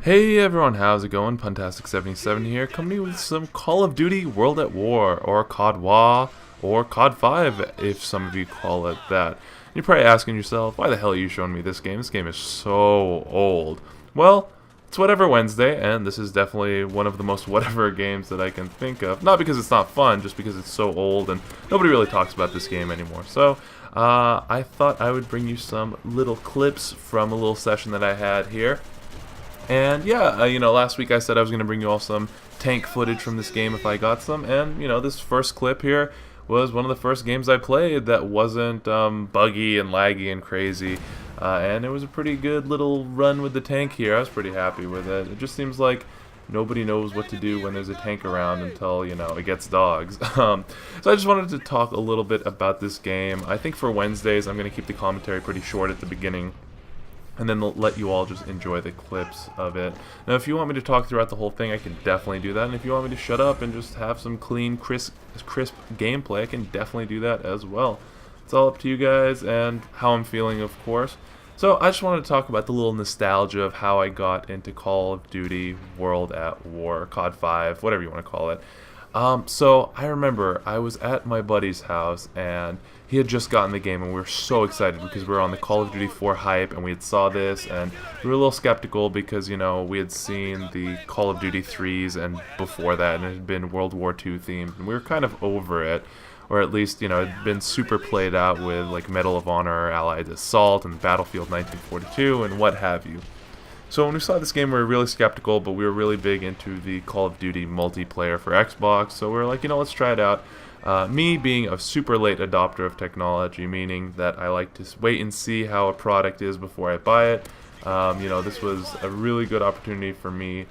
Hey everyone, how's it going? Puntastic77 here, coming to you with some Call of Duty World at War, or COD WA, or COD 5, if some of you call it that. You're probably asking yourself, why the hell are you showing me this game? This game is so old. Well, it's Whatever Wednesday, and this is definitely one of the most whatever games that I can think of. Not because it's not fun, just because it's so old and nobody really talks about this game anymore. So, I thought I would bring you some little clips from a little session that I had here. And yeah, last week I said I was going to bring you all some tank footage from this game if I got some. And, this first clip here was one of the first games I played that wasn't buggy and laggy and crazy. And it was a pretty good little run with the tank here. I was pretty happy with it. It just seems like nobody knows what to do when there's a tank around until, it gets dogs. So I just wanted to talk a little bit about this game. I think for Wednesdays I'm going to keep the commentary pretty short at the beginning, and then let you all just enjoy the clips of it. Now, if you want me to talk throughout the whole thing, I can definitely do that. And if you want me to shut up and just have some clean, crisp gameplay, I can definitely do that as well. It's all up to you guys and how I'm feeling, of course. So I just wanted to talk about the little nostalgia of how I got into Call of Duty World at War, COD 5, whatever you want to call it. So I remember I was at my buddy's house and he had just gotten the game and we were so excited because we were on the Call of Duty 4 hype and we had saw this, and we were a little skeptical because, we had seen the Call of Duty 3s and before that, and it had been World War II themed, and we were kind of over it. Or at least, it had been super played out with like Medal of Honor, Allied Assault, and Battlefield 1942, and what have you. So when we saw this game, we were really skeptical, but we were really big into the Call of Duty multiplayer for Xbox, so we were like, let's try it out. Me being a super late adopter of technology, meaning that I like to wait and see how a product is before I buy it. This was a really good opportunity for me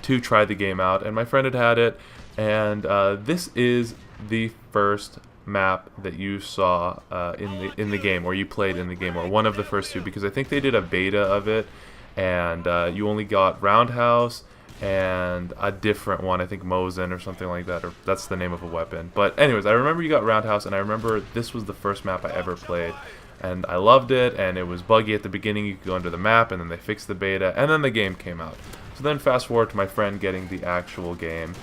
to try the game out, and my friend had it, and this is the first map that you saw in the game, or you played in the game, or one of the first two, because I think they did a beta of it, and you only got Roundhouse and a different one, I think Mosin or something like that, or that's the name of a weapon. But anyways, I remember you got Roundhouse, and I remember this was the first map I ever played, and I loved it, and it was buggy at the beginning. You could go into the map, and then they fixed the beta, and then the game came out. So then fast forward to my friend getting the actual game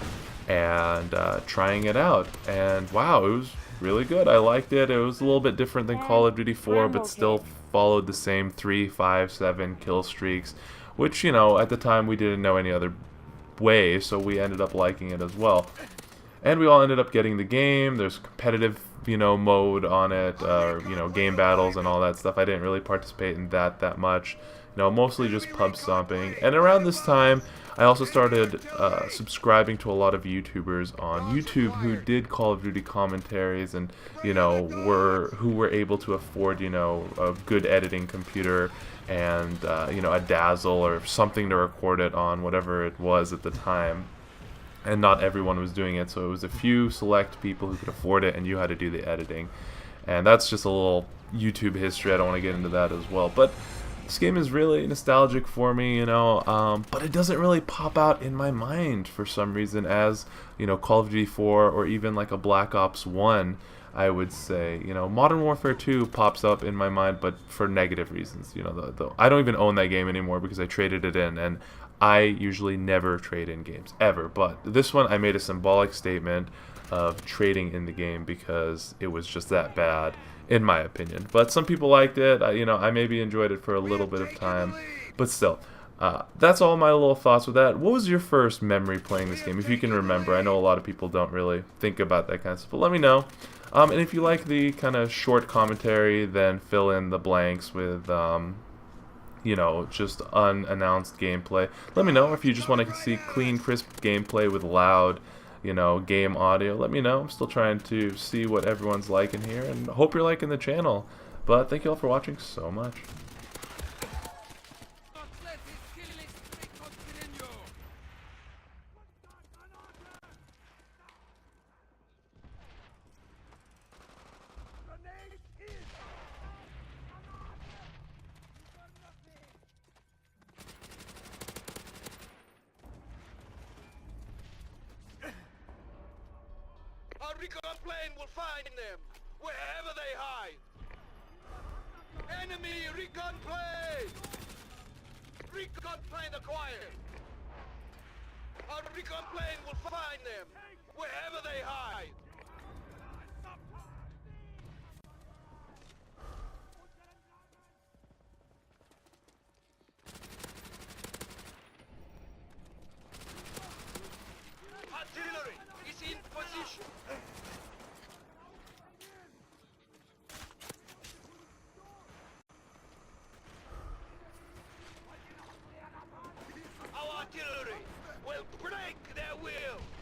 and trying it out, and wow, it was really good. I liked it. It was a little bit different than Call of Duty 4, but still followed the same 3, 5, 7 kill streaks, which, at the time we didn't know any other way, so we ended up liking it as well. And we all ended up getting the game. There's competitive, mode on it, game battles and all that stuff. I didn't really participate in that much. Mostly just pub stomping. And around this time, I also started subscribing to a lot of YouTubers on YouTube who did Call of Duty commentaries and, who were able to afford, a good editing computer and, a Dazzle or something to record it on, whatever it was at the time. And not everyone was doing it, so it was a few select people who could afford it, and you had to do the editing. And that's just a little YouTube history. I don't want to get into that as well. But this game is really nostalgic for me, but it doesn't really pop out in my mind for some reason as, Call of Duty 4 or even like a Black Ops 1, I would say. Modern Warfare 2 pops up in my mind, but for negative reasons. I don't even own that game anymore because I traded it in, and I usually never trade in games, ever. But this one, I made a symbolic statement of trading in the game because it was just that bad, in my opinion. But some people liked it. I maybe enjoyed it for a little bit of time, but still. That's all my little thoughts with that. What was your first memory playing this game, if you can remember? I know a lot of people don't really think about that kind of stuff, but let me know. And if you like the kind of short commentary, then fill in the blanks with, just unannounced gameplay. Let me know if you just want to see clean, crisp gameplay with loud, game audio. Let me know. I'm still trying to see what everyone's liking here, and hope you're liking the channel. But thank you all for watching so much. Our recon plane will find them, wherever they hide! Enemy recon plane! Recon plane acquired! Our recon plane will find them, wherever they hide! Artillery is in position! Our artillery will break their will!